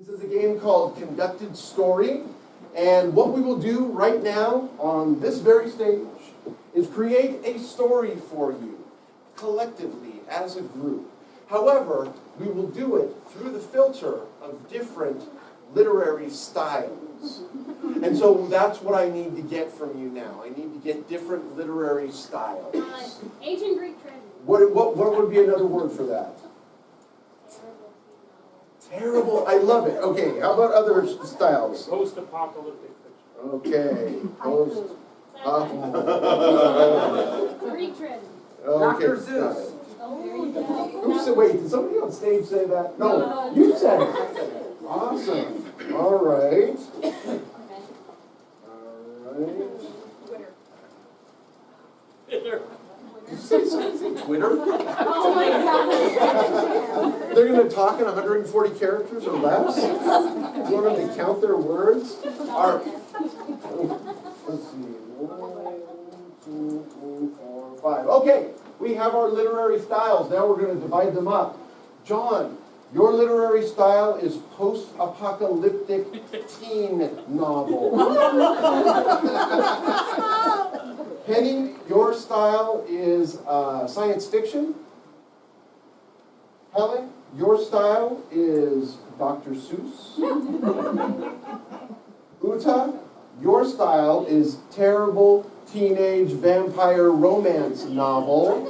This is a game called Conducted Story, and what we will do right now on this very stage is create a story for you, collectively, as a group. However, we will do it through the filter of different literary styles. And so that's what I need to get from you now. I need to get different literary styles. Ancient Greek tragedy. What would be another word for that? Terrible. I love it. Okay, how about other styles? Post-apocalyptic fiction. Okay. Greek tragedy. Okay. Dr. Zeus. Who said, wait, did somebody on stage say that? No, you said it. Awesome. All right. All right. Did you say something? Twitter? Oh my God. They're going to talk in 140 characters or less? You want them to count their words? All right. Let's see. 1, 2, 3, 4, 5. Okay, we have our literary styles. Now we're going to divide them up. John, your literary style is post-apocalyptic teen novel. Penny, your style is science fiction. Helen, your style is Dr. Seuss. Uta, your style is terrible teenage vampire romance novel.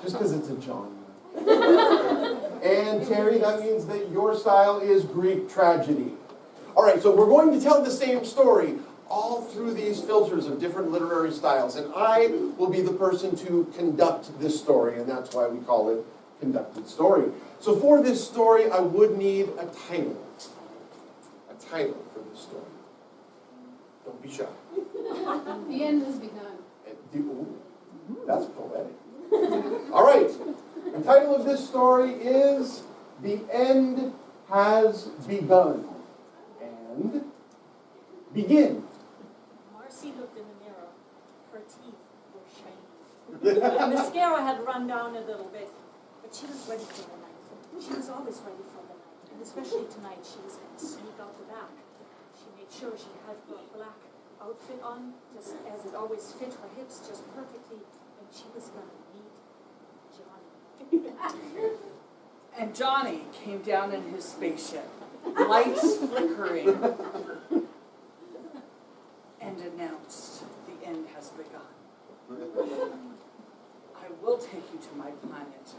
Just because it's a genre. And Terry, that means that your style is Greek tragedy. All right, so we're going to tell the same story all through these filters of different literary styles. And I will be the person to conduct this story, and that's why we call it Conducted Story. So for this story, I would need a title. A title for this story. Don't be shy. The end has begun. Ooh, that's poetic. All right. The title of this story is The End Has Begun. And begin. Marcy looked in the mirror. Her teeth were shiny. Her mascara had run down a little bit, but she was ready for the night. She was always ready for the night, and especially tonight she was going to sneak out the back. She made sure she had her black outfit on, just as it always fit her hips just perfectly, and she was going to meet Johnny. And Johnny came down in his spaceship, lights flickering, and announced the end has begun. I will take you to my planet.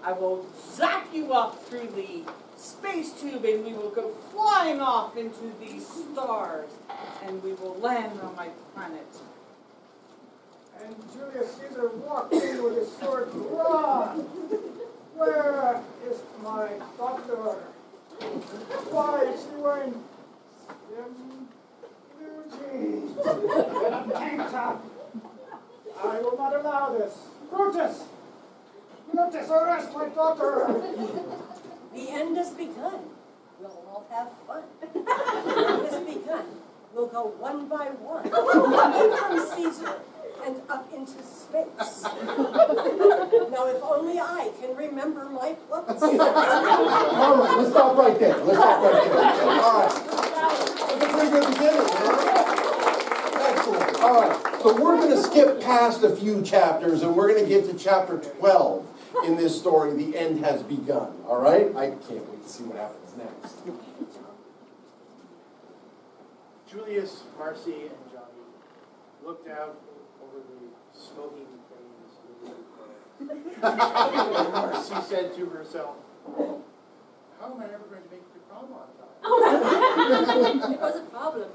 I will zap you up through the space tube and we will go flying off into these stars and we will land on my planet. And Julius Caesar walked in with his sword drawn. Where is my doctor? Why is she wearing blue jeans and a tank top? I will not allow this. Brutus! Brutus, arrest my daughter! The end has begun. We'll all have fun. The end has begun. We'll go one by one, away from Caesar and up into space. Now, if only I can remember my place. All right, let's stop right there. Let's stop right there. All right. That's a pretty good beginning, man. Excellent. All right. So we're going to skip past a few chapters, and we're going to get to chapter 12 in this story, The End Has Begun. All right? I can't wait to see what happens next. Julius, Marcy, and Johnny looked out over the smoking things. Marcy said to herself, how am I ever going to make the prom on time? It was a problem.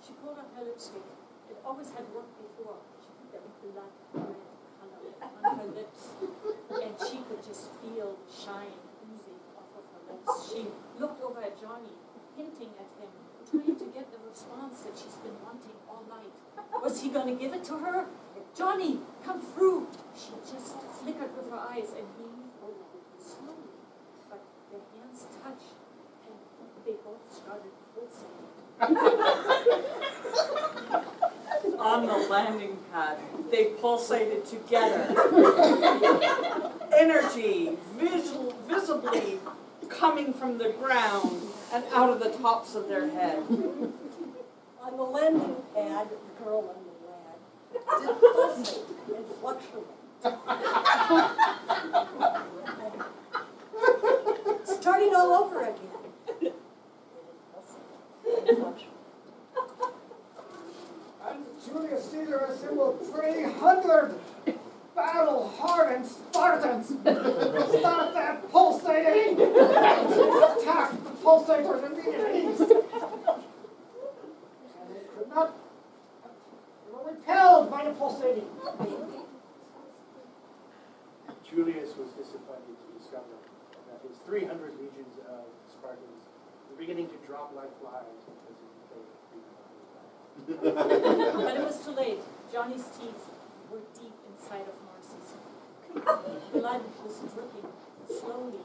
She pulled up her lipstick. It always had worked before. She put that black red color on her lips, and she could just feel shine oozing off of her lips. She looked over at Johnny, hinting at him, trying to get the response that she's been wanting all night. Was he going to give it to her? Johnny, come through. She just flickered with her eyes, and he moved over slowly, but their hands touched, and they both started pulsating. On the landing pad, they pulsated together. Energy visibly coming from the ground and out of the tops of their head. On the landing pad, the girl and the lad did pulsate and fluctuate. Starting all over again. They did pulsate and fluctuate. And Julius Caesar assembled 300 battle-hardened Spartans. Stop that pulsating! Attack the pulsators immediately! And they could not. They were repelled by the pulsating. Julius was disappointed to discover that his 300 legions of Spartans were beginning to drop like flies because he killed 300 But it was too late. Johnny's teeth were deep inside of Marcy's. Blood was dripping slowly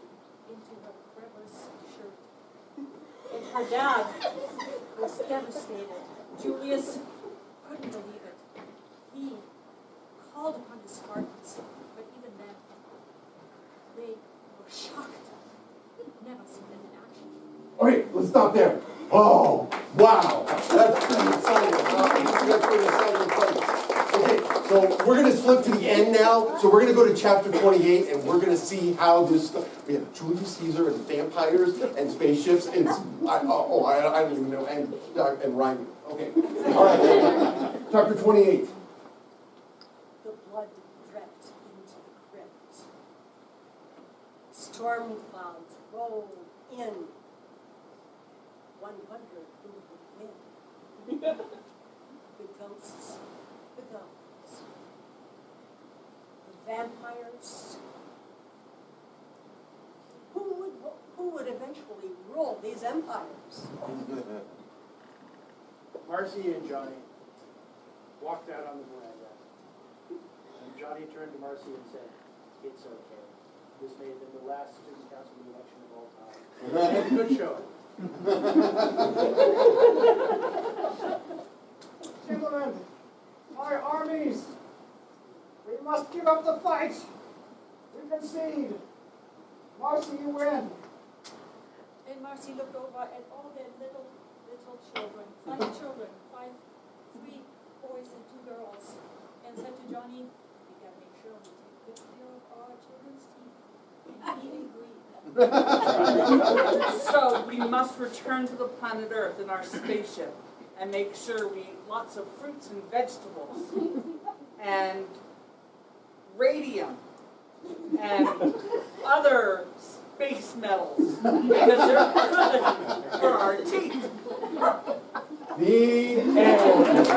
into her crevice shirt. And her dad was devastated. Julius couldn't believe it. He called upon the Spartans, but even then, they were shocked. Never seen them in action. Okay, let's stop there. Oh, wow. That's pretty exciting. That's pretty exciting place. Okay, so we're going to flip to the end now. So we're going to go to chapter 28, and we're going to see how this stuff. We have Julius Caesar and vampires and spaceships and I don't even know and rhyming. Okay, all right. Chapter 28. The blood dripped into the crypt. Storm clouds rolled in. One wondered who would win. The ghosts, the gods, the vampires. Who would eventually rule these empires? Marcy and Johnny walked out on the veranda. And Johnny turned to Marcy and said, "It's okay. This may have been the last student council election of all time. Have a good show." Gentlemen, my armies, we must give up the fight. We concede. Marcy, you win. And Marcy looked over at all their little children, 3 boys and 2 girls, and said to Johnny, "We gotta make sure we take good care of our children's teeth." And he agreed. So we must return to the planet Earth in our spaceship and make sure we eat lots of fruits and vegetables and radium and other space metals because they're good for our teeth. The end.